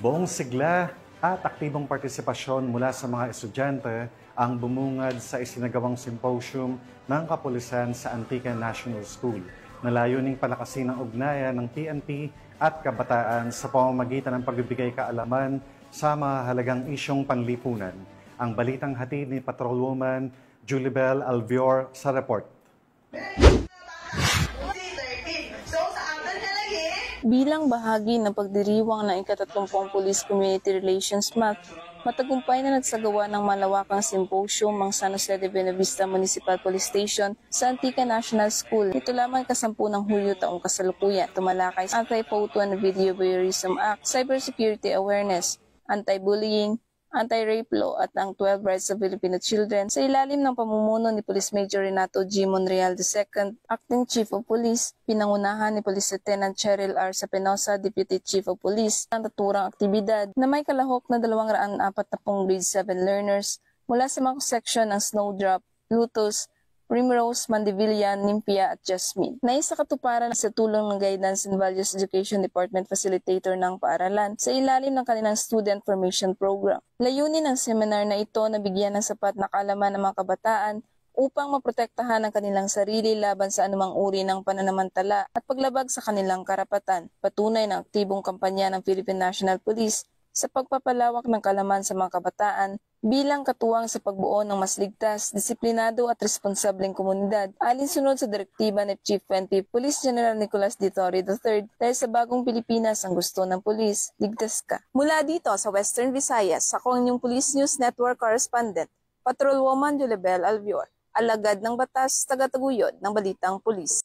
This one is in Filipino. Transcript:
Buong sigla at aktibong partisipasyon mula sa mga estudyante ang bumungad sa isinagawang symposium ng kapulisan sa Antique National School na layuning palakasin ang ugnayan ng PNP at kabataan sa pamamagitan ng pagbibigay kaalaman sa mahalagang isyong panlipunan. Ang balitang hatid ni Patrolwoman Julibel Alvior sa report. Bilang bahagi ng pagdiriwang ng ika-30 Police Community Relations Month, matagumpay na nagsagawa ng malawakang symposium ang San Jose de Buenavista Municipal Police Station sa Antique National School. Ito lamang ika-10 ng Hulyo taong kasalukuyan. Tumalakay sa Anti-Photo and Video Voyeurism Act, Cybersecurity Awareness, Anti-Bullying, Anti-Rape Law at ang 12 Rights of Filipino Children sa ilalim ng pamumuno ni Police Major Renato G. Monreal II, Acting Chief of Police, pinangunahan ni Police Lieutenant Cheryl R. Sapenosa, Deputy Chief of Police, ang naturang aktibidad na may kalahok na 240 grade 7 learners mula sa mga section ng Snowdrop, Lotus, Primrose, Mandevilla, Nympia at Jasmine. Nais sa katuparan sa tulong ng Guidance and Values Education Department Facilitator ng paaralan sa ilalim ng kanilang Student Formation Program. Layunin ng seminar na ito na bigyan ng sapat na kaalaman ng mga kabataan upang maprotektahan ang kanilang sarili laban sa anumang uri ng pananamantala at paglabag sa kanilang karapatan. Patunay ng aktibong kampanya ng Philippine National Police sa pagpapalawak ng kaalaman sa mga kabataan bilang katuwang sa pagbuo ng mas ligtas, disiplinado at responsableng komunidad alinsunod sa direktiba ni Chief PNP Police General Nicolas D. Torre III dahil sa bagong Pilipinas ang gusto ng pulis, ligtas ka. Mula dito sa Western Visayas, ako ang inyong Police News Network Correspondent, Patrolwoman Julibel Alvior, alagad ng batas, tagataguyod ng balitang pulis.